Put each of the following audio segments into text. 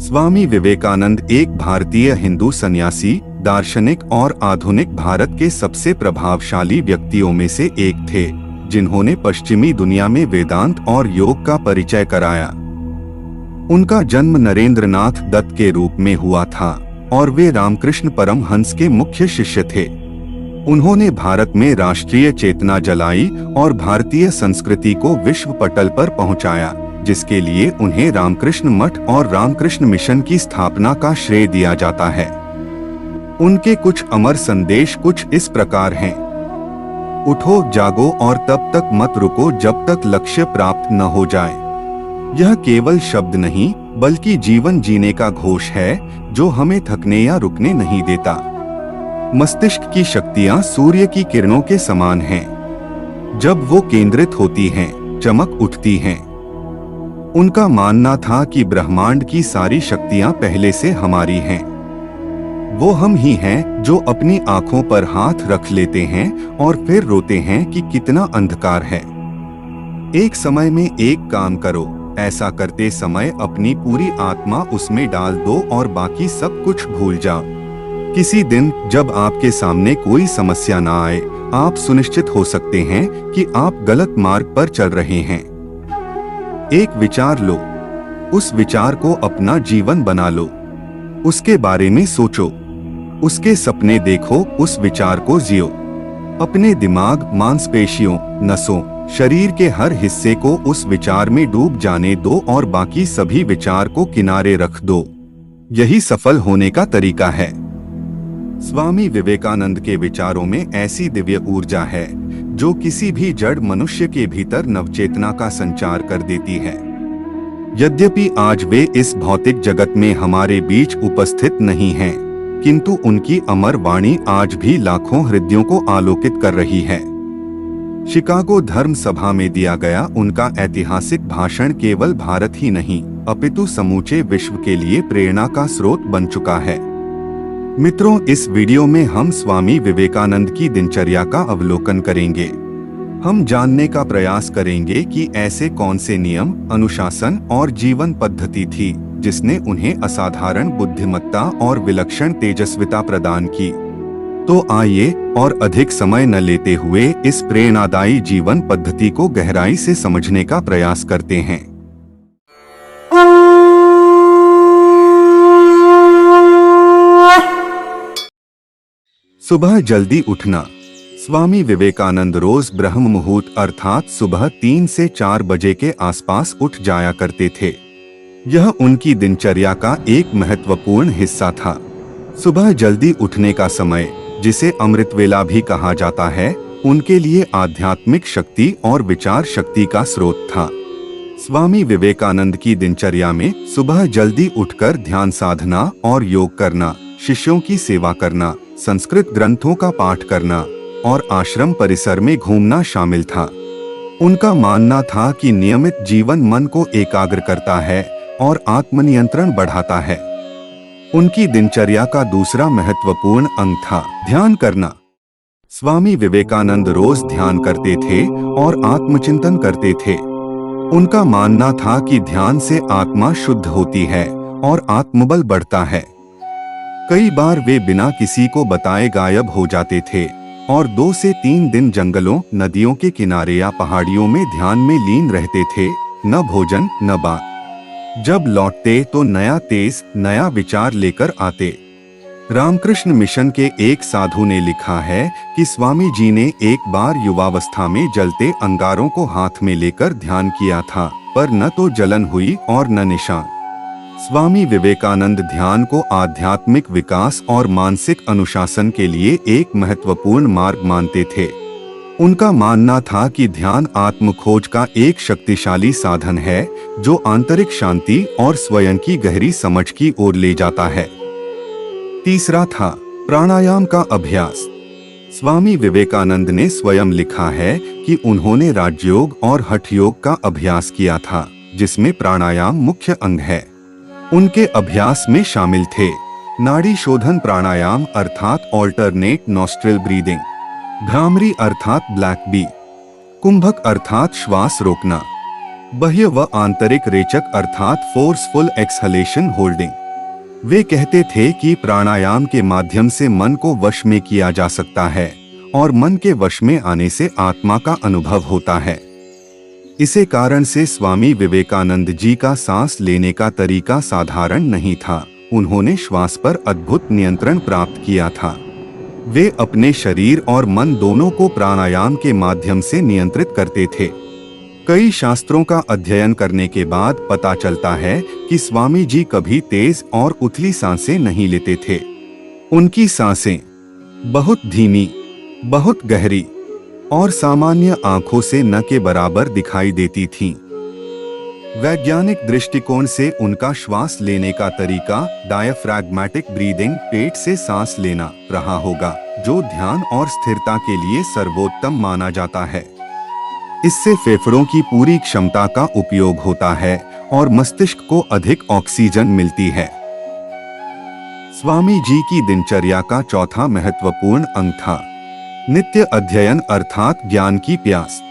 स्वामी विवेकानंद एक भारतीय हिंदू सन्यासी, दार्शनिक और आधुनिक भारत के सबसे प्रभावशाली व्यक्तियों में से एक थे, जिन्होंने पश्चिमी दुनिया में वेदांत और योग का परिचय कराया। उनका जन्म नरेंद्रनाथ दत्त के रूप में हुआ था और वे रामकृष्ण परमहंस के मुख्य शिष्य थे। उन्होंने भारत में राष्ट्रीय चेतना जलाई और भारतीय संस्कृति को विश्व पटल पर पहुंचाया, जिसके लिए उन्हें रामकृष्ण मठ और रामकृष्ण मिशन की स्थापना का श्रेय दिया जाता है। उनके कुछ अमर संदेश कुछ इस प्रकार हैं। उठो, जागो और तब तक मत रुको जब तक लक्ष्य प्राप्त न हो जाए। यह केवल शब्द नहीं, बल्कि जीवन जीने का घोष है, जो हमें थकने या रुकने नहीं देता। मस्तिष्क की शक्तियां सूर्य की किरणों के समान हैं। जब वो केंद्रित होती हैं, चमक उठती हैं। उनका मानना था कि ब्रह्मांड की सारी शक्तियां पहले से हमारी हैं। वो हम ही हैं जो अपनी आंखों पर हाथ रख लेते हैं और फिर रोते हैं कि कितना अंधकार है। एक समय में एक काम करो, ऐसा करते समय अपनी पूरी आत्मा उसमें डाल दो और बाकी सब कुछ भूल जाओ। किसी दिन जब आपके सामने कोई समस्या ना आए, आप सुनिश्चित हो सकते हैं कि आप गलत मार्ग पर चल रहे हैं। एक विचार लो, उस विचार को अपना जीवन बना लो। उसके बारे में सोचो, उसके सपने देखो, उस विचार को जियो। अपने दिमाग, मांसपेशियों, नसों, शरीर के हर हिस्से को उस विचार में डूब जाने दो और बाकी सभी विचार को किनारे रख दो। यही सफल होने का तरीका है। स्वामी विवेकानंद के विचारों में ऐसी दिव्य ऊर्जा है जो किसी भी जड़ मनुष्य के भीतर नवचेतना का संचार कर देती है। यद्यपि आज वे इस भौतिक जगत में हमारे बीच उपस्थित नहीं हैं, किंतु उनकी अमर वाणी आज भी लाखों हृदयों को आलोकित कर रही है। शिकागो धर्म सभा में दिया गया उनका ऐतिहासिक भाषण केवल भारत ही नहीं, अपितु समूचे विश्व के लिए प्रेरणा का स्रोत बन चुका है। मित्रों, इस वीडियो में हम स्वामी विवेकानंद की दिनचर्या का अवलोकन करेंगे। हम जानने का प्रयास करेंगे कि ऐसे कौन से नियम, अनुशासन और जीवन पद्धति थी जिसने उन्हें असाधारण बुद्धिमत्ता और विलक्षण तेजस्विता प्रदान की। तो आइए और अधिक समय न लेते हुए इस प्रेरणादायी जीवन पद्धति को गहराई से समझने का प्रयास करते हैं। सुबह जल्दी उठना। स्वामी विवेकानंद रोज ब्रह्म मुहूर्त अर्थात सुबह 3 से 4 बजे के आसपास उठ जाया करते थे। यह उनकी दिनचर्या का एक महत्वपूर्ण हिस्सा था। सुबह जल्दी उठने का समय, जिसे अमृत वेला भी कहा जाता है, उनके लिए आध्यात्मिक शक्ति और विचार शक्ति का स्रोत था। स्वामी विवेकानंद की दिनचर्या में सुबह जल्दी उठकर ध्यान साधना और योग करना, शिष्यों की सेवा करना, संस्कृत ग्रंथों का पाठ करना और आश्रम परिसर में घूमना शामिल था। उनका मानना था कि नियमित जीवन मन को एकाग्र करता है और आत्मनियंत्रण बढ़ाता है। उनकी दिनचर्या का दूसरा महत्वपूर्ण अंग था ध्यान करना। स्वामी विवेकानंद रोज ध्यान करते थे और आत्मचिंतन करते थे। उनका मानना था कि ध्यान से आत्मा शुद्ध होती है और आत्मबल बढ़ता है। कई बार वे बिना किसी को बताए गायब हो जाते थे और 2 से 3 दिन जंगलों, नदियों के किनारे या पहाड़ियों में ध्यान में लीन रहते थे। न भोजन, न बात। जब लौटते तो नया विचार लेकर आते। रामकृष्ण मिशन के एक साधु ने लिखा है कि स्वामी जी ने एक बार युवावस्था में जलते अंगारों को हाथ में लेकर ध्यान किया था, पर न तो जलन हुई और न निशान। स्वामी विवेकानंद ध्यान को आध्यात्मिक विकास और मानसिक अनुशासन के लिए एक महत्वपूर्ण मार्ग मानते थे। उनका मानना था कि ध्यान आत्मखोज का एक शक्तिशाली साधन है जो आंतरिक शांति और स्वयं की गहरी समझ की ओर ले जाता है। तीसरा था प्राणायाम का अभ्यास। स्वामी विवेकानंद ने स्वयं लिखा है कि उन्होंने राजयोग और हठ योग का अभ्यास किया था, जिसमें प्राणायाम मुख्य अंग है। उनके अभ्यास में शामिल थे नाड़ी शोधन प्राणायाम अर्थात ऑल्टरनेट नॉस्ट्रिल ब्रीदिंग, भ्रामरी अर्थात ब्लैक बी, कुंभक अर्थात श्वास रोकना, बाह्य व आंतरिक रेचक अर्थात फोर्सफुल एक्सहलेशन होल्डिंग। वे कहते थे कि प्राणायाम के माध्यम से मन को वश में किया जा सकता है और मन के वश में आने से आत्मा का अनुभव होता है। इसे कारण से स्वामी विवेकानंद जी का सांस लेने का तरीका साधारण नहीं था। उन्होंने श्वास पर अद्भुत नियंत्रण प्राप्त किया था। वे अपने शरीर और मन दोनों को प्राणायाम के माध्यम से नियंत्रित करते थे। कई शास्त्रों का अध्ययन करने के बाद पता चलता है कि स्वामी जी कभी तेज और उथली सांसें नहीं लेते थे। उनकी सांसें बहुत धीमी, बहुत गहरी और सामान्य आंखों से न के बराबर दिखाई देती थीं। वैज्ञानिक दृष्टिकोण से उनका श्वास लेने का तरीका डायफ्रैग्मेटिक ब्रीदिंग, पेट से सांस लेना रहा होगा, जो ध्यान और स्थिरता के लिए सर्वोत्तम माना जाता है। इससे फेफड़ों की पूरी क्षमता का उपयोग होता है और मस्तिष्क को अधिक ऑक्सीजन मिलती है। स्वामी जी की दिनचर्या का चौथा महत्वपूर्ण अंग था नित्य अध्ययन अर्थात ज्ञान की प्यास।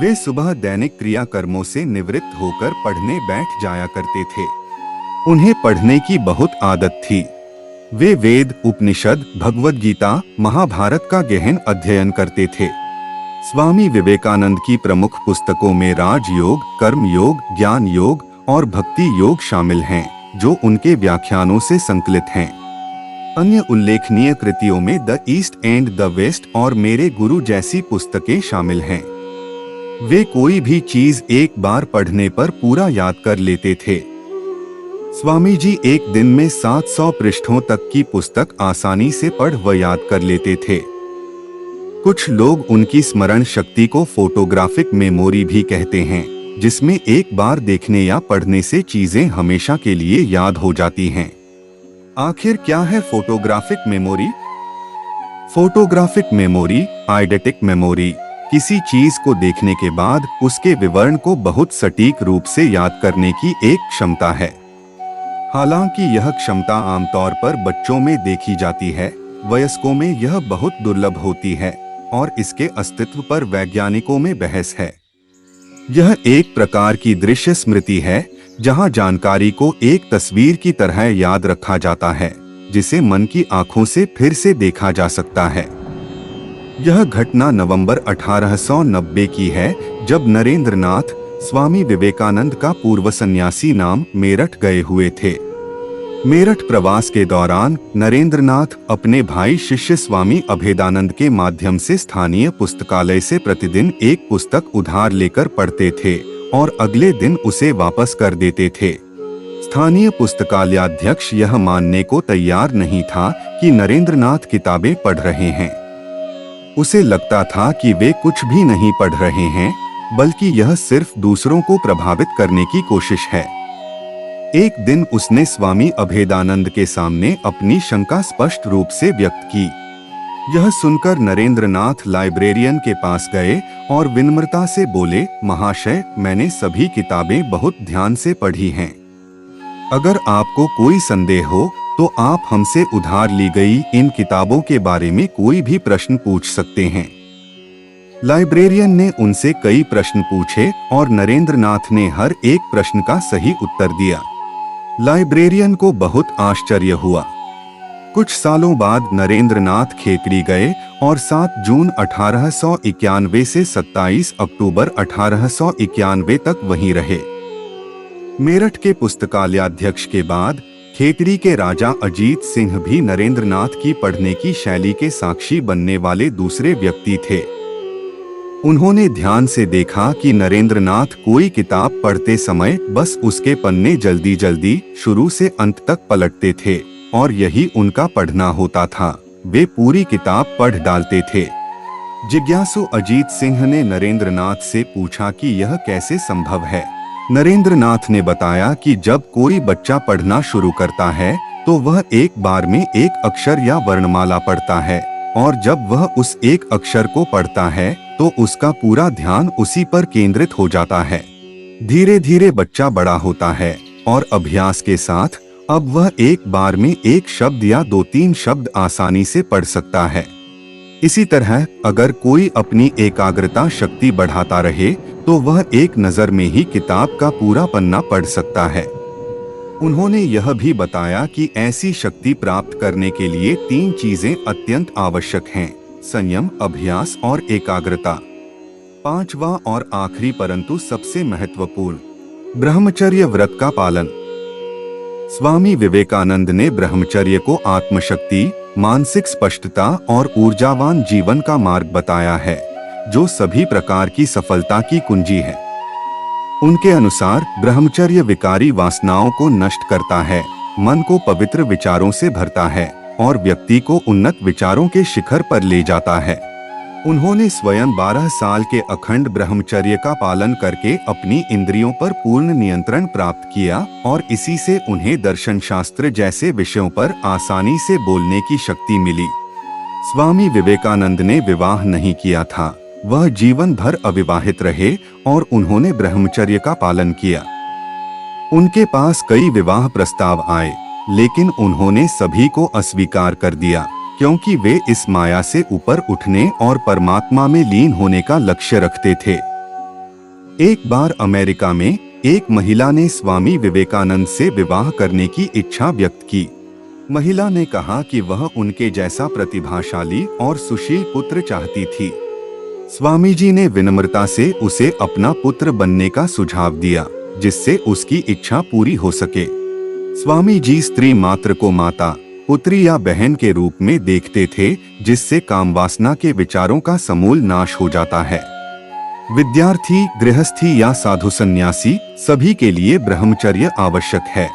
वे सुबह दैनिक क्रियाकर्मों से निवृत्त होकर पढ़ने बैठ जाया करते थे। उन्हें पढ़ने की बहुत आदत थी। वे वेद, उपनिषद, भगवद गीता, महाभारत का गहन अध्ययन करते थे। स्वामी विवेकानंद की प्रमुख पुस्तकों में राजयोग, कर्म योग, ज्ञान योग और भक्ति योग शामिल हैं, जो उनके व्याख्यानों से संकलित हैं। अन्य उल्लेखनीय कृतियों में The East and the West और मेरे गुरु जैसी पुस्तकें शामिल हैं। वे कोई भी चीज एक बार पढ़ने पर पूरा याद कर लेते थे। स्वामी जी एक दिन में 700 पृष्ठों तक की पुस्तक आसानी से पढ़ व याद कर लेते थे। कुछ लोग उनकी स्मरण शक्ति को फोटोग्राफिक मेमोरी भी कहते हैं, जिसमें एक बार देखने या पढ़ने से चीजें हमेशा के लिए याद हो जाती हैं। आखिर क्या है photographic memory? Photographic memory, eidetic memory, किसी चीज को देखने के बाद उसके विवरण को बहुत सटीक रूप से याद करने की एक क्षमता है। हालांकि यह क्षमता आमतौर पर बच्चों में देखी जाती है, वयस्कों में यह बहुत दुर्लभ होती है और इसके अस्तित्व पर वैज्ञानिकों में बहस है। यह एक प्रकार की दृश्य स्मृति है, जहां जानकारी को एक तस्वीर की तरह याद रखा जाता है, जिसे मन की आंखों से फिर से देखा जा सकता है। यह घटना नवंबर 1890 की है, जब नरेंद्र नाथ स्वामी विवेकानंद का पूर्व सन्यासी नाम मेरठ गए हुए थे। मेरठ प्रवास के दौरान नरेंद्र नाथ अपने भाई शिष्य स्वामी अभेदानंद के माध्यम से स्थानीय पुस्तकालय से प्रतिदिन एक पुस्तक उधार लेकर पढ़ते थे और अगले दिन उसे वापस कर देते थे। स्थानीय पुस्तकालयाध्यक्ष यह मानने को तैयार नहीं था कि नरेंद्र नाथ किताबें पढ़ रहे हैं। उसे लगता था कि वे कुछ भी नहीं पढ़ रहे हैं, बल्कि यह सिर्फ दूसरों को प्रभावित करने की कोशिश है। एक दिन उसने स्वामी अभेदानंद के सामने अपनी शंका स्पष्ट रूप से व्यक्त की। यह सुनकर नरेंद्र नाथ लाइब्रेरियन के पास गए और विनम्रता से बोले, महाशय, मैंने सभी किताबें बहुत ध्यान से पढ़ी हैं। अगर आपको कोई संदेह हो तो आप हमसे उधार ली गई इन किताबों के बारे में कोई भी प्रश्न पूछ सकते हैं। लाइब्रेरियन ने उनसे कई प्रश्न पूछे और नरेंद्र नाथ ने हर एक प्रश्न का सही उत्तर दिया। लाइब्रेरियन को बहुत आश्चर्य हुआ। कुछ सालों बाद नरेंद्र नाथ खेतड़ी गए और 7 जून 1891 से 27 अक्टूबर 1891 तक वहीं रहे। मेरठ के पुस्तकालयाध्यक्ष के बाद खेतड़ी के राजा अजीत सिंह भी नरेंद्र नाथ की पढ़ने की शैली के साक्षी बनने वाले दूसरे व्यक्ति थे। उन्होंने ध्यान से देखा कि नरेंद्र नाथ कोई किताब पढ़ते समय बस उसके पन्ने जल्दी जल्दी शुरू से अंत तक पलटते थे और यही उनका पढ़ना होता था। वे पूरी किताब पढ़ डालते थे। जिज्ञासु अजीत सिंह ने नरेंद्र नाथ से पूछा कि यह कैसे संभव है। नरेंद्र नाथ ने बताया कि जब कोई बच्चा पढ़ना शुरू करता है तो वह एक बार में एक अक्षर या वर्णमाला पढ़ता है, और जब वह उस एक अक्षर को पढ़ता है तो उसका पूरा ध्यान उसी पर केंद्रित हो जाता है। धीरे धीरे बच्चा बड़ा होता है और अभ्यास के साथ अब वह एक बार में एक शब्द या 2-3 शब्द आसानी से पढ़ सकता है। इसी तरह अगर कोई अपनी एकाग्रता शक्ति बढ़ाता रहे तो वह एक नज़र में ही किताब का पूरा पन्ना पढ़ सकता है। उन्होंने यह भी बताया कि ऐसी शक्ति प्राप्त करने के लिए 3 चीजें अत्यंत आवश्यक हैं: संयम, अभ्यास और एकाग्रता। 5वां और आखिरी परंतु सबसे महत्वपूर्ण, ब्रह्मचर्य व्रत का पालन। स्वामी विवेकानंद ने ब्रह्मचर्य को आत्मशक्ति, मानसिक स्पष्टता और ऊर्जावान जीवन का मार्ग बताया है, जो सभी प्रकार की सफलता की कुंजी है। उनके अनुसार ब्रह्मचर्य विकारी वासनाओं को नष्ट करता है, मन को पवित्र विचारों से भरता है और व्यक्ति को उन्नत विचारों के शिखर पर ले जाता है। उन्होंने स्वयं 12 साल के अखंड ब्रह्मचर्य का पालन करके अपनी इंद्रियों पर पूर्ण नियंत्रण प्राप्त किया और इसी से उन्हें दर्शन शास्त्र जैसे विषयों पर आसानी से बोलने की शक्ति मिली। स्वामी विवेकानंद ने विवाह नहीं किया था, वह जीवन भर अविवाहित रहे और उन्होंने ब्रह्मचर्य का पालन किया। उनके पास कई विवाह प्रस्ताव आए, लेकिन उन्होंने सभी को अस्वीकार कर दिया, क्योंकि वे इस माया से ऊपर उठने और परमात्मा में लीन होने का लक्ष्य रखते थे। एक बार अमेरिका में एक महिला ने स्वामी विवेकानंद से विवाह करने की इच्छा व्यक्त की। महिला ने कहा कि वह उनके जैसा प्रतिभाशाली और सुशील पुत्र चाहती थी। स्वामी जी ने विनम्रता से उसे अपना पुत्र बनने का सुझाव दिया, जिससे उसकी इच्छा पूरी हो सके। स्वामी जी स्त्री मात्र को माता, पुत्री या बहन के रूप में देखते थे, जिससे कामवासना के विचारों का समूल नाश हो जाता है। विद्यार्थी, गृहस्थी या साधु सन्यासी, सभी के लिए ब्रह्मचर्य आवश्यक है।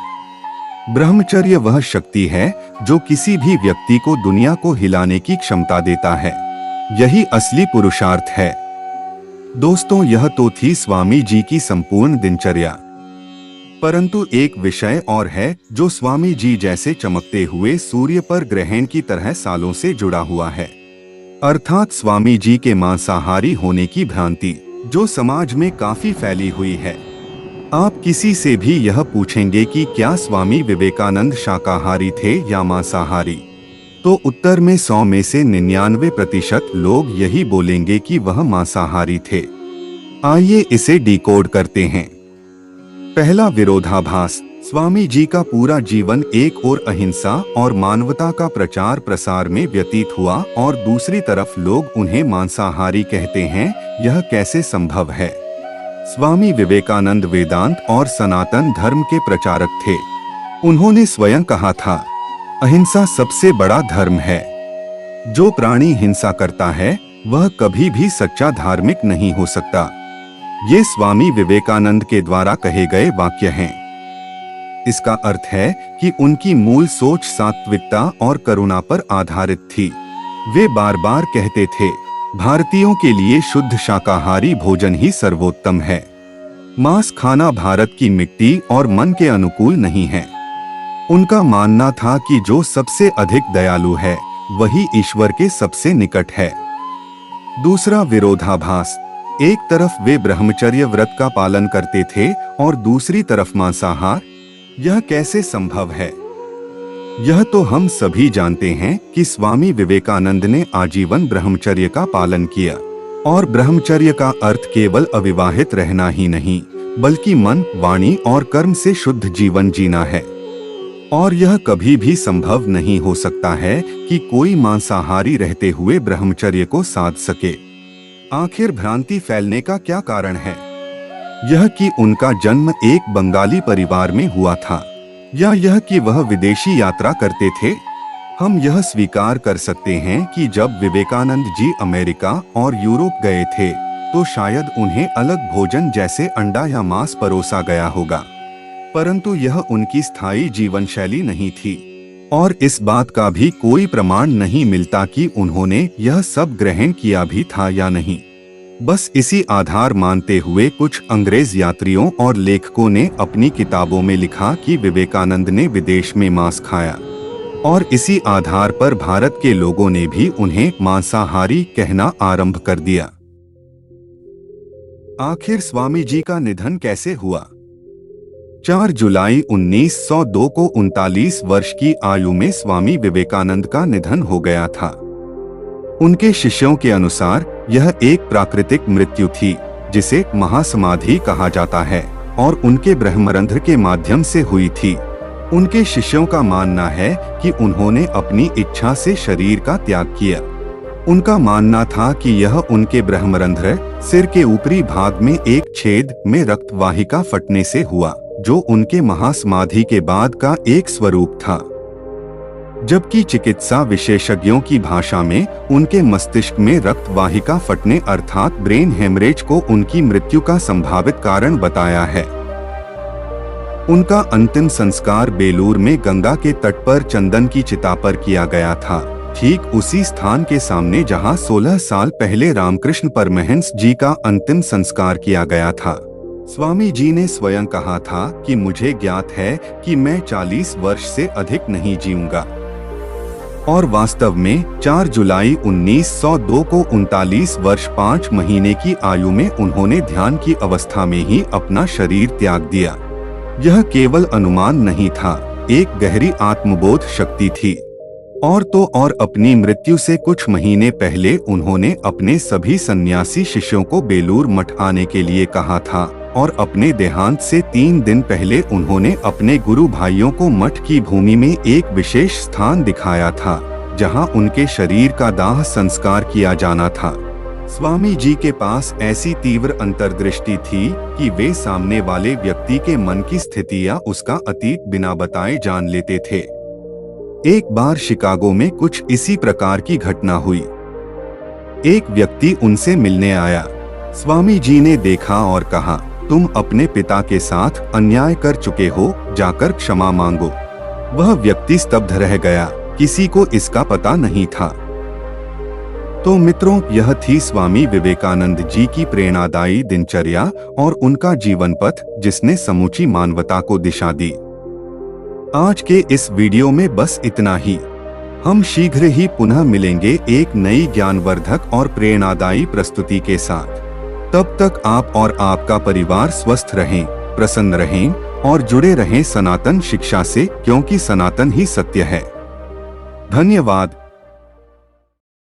ब्रह्मचर्य वह शक्ति है जो किसी भी व्यक्ति को दुनिया को हिलाने की क्षमता देता है। यही असली पुरुषार्थ है। दोस्तों, यह तो थी स्वामी जी की संपूर्ण दिनचर्या। परंतु एक विषय और है जो स्वामी जी जैसे चमकते हुए सूर्य पर ग्रहण की तरह सालों से जुड़ा हुआ है, अर्थात स्वामी जी के मांसाहारी होने की भ्रांति, जो समाज में काफी फैली हुई है। आप किसी से भी यह पूछेंगे कि क्या स्वामी विवेकानंद शाकाहारी थे या मांसाहारी, तो उत्तर में 100 में से 99% लोग यही बोलेंगे कि वह मांसाहारी थे। आइए इसे डिकोड करते हैं। पहला विरोधाभास, स्वामी जी का पूरा जीवन एक ओर अहिंसा और मानवता का प्रचार प्रसार में व्यतीत हुआ और दूसरी तरफ लोग उन्हें मांसाहारी कहते हैं। यह कैसे संभव है? स्वामी विवेकानंद वेदांत और सनातन धर्म के प्रचारक थे। उन्होंने स्वयं कहा था, अहिंसा सबसे बड़ा धर्म है। जो प्राणी हिंसा करता है वह कभी भी सच्चा धार्मिक नहीं हो सकता। ये स्वामी विवेकानंद के द्वारा कहे गए वाक्य हैं। इसका अर्थ है कि उनकी मूल सोच सात्विकता और करुणा पर आधारित थी। वे बार बार कहते थे, भारतीयों के लिए शुद्ध शाकाहारी भोजन ही सर्वोत्तम है। मांस खाना भारत की मिट्टी और मन के अनुकूल नहीं है। उनका मानना था कि जो सबसे अधिक दयालु है वही ईश्वर के सबसे निकट है। दूसरा विरोधाभास, एक तरफ वे ब्रह्मचर्य व्रत का पालन करते थे और दूसरी तरफ मांसाहार। यह कैसे संभव है? यह तो हम सभी जानते हैं कि स्वामी विवेकानंद ने आजीवन ब्रह्मचर्य का पालन किया, और ब्रह्मचर्य का अर्थ केवल अविवाहित रहना ही नहीं, बल्कि मन, वाणी और कर्म से शुद्ध जीवन जीना है। और यह कभी भी संभव नहीं हो सकता है कि कोई मांसाहारी रहते हुए ब्रह्मचर्य को साध सके। आखिर भ्रांति फैलने का क्या कारण है? यह कि उनका जन्म एक बंगाली परिवार में हुआ था, या यह कि वह विदेशी यात्रा करते थे? हम यह स्वीकार कर सकते हैं कि जब विवेकानंद जी अमेरिका और यूरोप गए थे तो शायद उन्हें अलग भोजन जैसे अंडा या मांस परोसा गया होगा, परंतु यह उनकी स्थायी जीवन शैली नहीं थी। और इस बात का भी कोई प्रमाण नहीं मिलता कि उन्होंने यह सब ग्रहण किया भी था या नहीं। बस इसी आधार मानते हुए कुछ अंग्रेज यात्रियों और लेखकों ने अपनी किताबों में लिखा कि विवेकानंद ने विदेश में मांस खाया, और इसी आधार पर भारत के लोगों ने भी उन्हें मांसाहारी कहना आरंभ कर दिया। आखिर स्वामी जी का निधन कैसे हुआ? 4 जुलाई 1902 को 39 वर्ष की आयु में स्वामी विवेकानंद का निधन हो गया था। उनके शिष्यों के अनुसार यह एक प्राकृतिक मृत्यु थी जिसे महासमाधि कहा जाता है और उनके ब्रह्मरंध्र के माध्यम से हुई थी। उनके शिष्यों का मानना है कि उन्होंने अपनी इच्छा से शरीर का त्याग किया। उनका मानना था कि यह उनके ब्रह्मरंध्र सिर के ऊपरी भाग में एक छेद में रक्त वाहिका फटने से हुआ, जो उनके महासमाधि के बाद का एक स्वरूप था। जबकि चिकित्सा विशेषज्ञों की भाषा में उनके मस्तिष्क में रक्त वाहिका फटने अर्थात ब्रेन हेमरेज को उनकी मृत्यु का संभावित कारण बताया है। उनका अंतिम संस्कार बेलूर में गंगा के तट पर चंदन की चिता पर किया गया था, ठीक उसी स्थान के सामने जहां 16 साल पहले रामकृष्ण परमहंस जी का अंतिम संस्कार किया गया था। स्वामी जी ने स्वयं कहा था कि मुझे ज्ञात है कि मैं 40 वर्ष से अधिक नहीं जीऊंगा। और वास्तव में 4 जुलाई 1902 को 39 वर्ष 5 महीने की आयु में उन्होंने ध्यान की अवस्था में ही अपना शरीर त्याग दिया। यह केवल अनुमान नहीं था, एक गहरी आत्मबोध शक्ति थी। और तो और अपनी मृत्यु से कुछ महीने पहले उन्होंने अपने सभी सन्यासी शिष्यों को बेलूर मठ आने के लिए कहा था और अपने देहांत से 3 दिन पहले उन्होंने अपने गुरु भाइयों को मठ की भूमि में एक विशेष स्थान दिखाया था जहां उनके शरीर का दाह संस्कार किया जाना था। स्वामी जी के पास ऐसी तीव्र अंतर्दृष्टि थी कि वे सामने वाले व्यक्ति के मन की स्थिति या उसका अतीत बिना बताए जान लेते थे। एक बार शिकागो में कुछ इसी प्रकार की घटना हुई। एक व्यक्ति उनसे मिलने आया। स्वामी जी ने देखा और कहा, तुम अपने पिता के साथ अन्याय कर चुके हो, जाकर क्षमा मांगो। वह व्यक्ति स्तब्ध रह गया, किसी को इसका पता नहीं था। तो मित्रों, यह थी स्वामी विवेकानंद जी की प्रेरणादायी दिनचर्या और उनका जीवन पथ जिसने समूची मानवता को दिशा दी। आज के इस वीडियो में बस इतना ही। हम शीघ्र ही पुनः मिलेंगे एक नई ज्ञानवर्धक और प्रेरणादायी प्रस्तुति के साथ। तब तक आप और आपका परिवार स्वस्थ रहें, प्रसन्न रहें और जुड़े रहें सनातन शिक्षा से, क्योंकि सनातन ही सत्य है। धन्यवाद।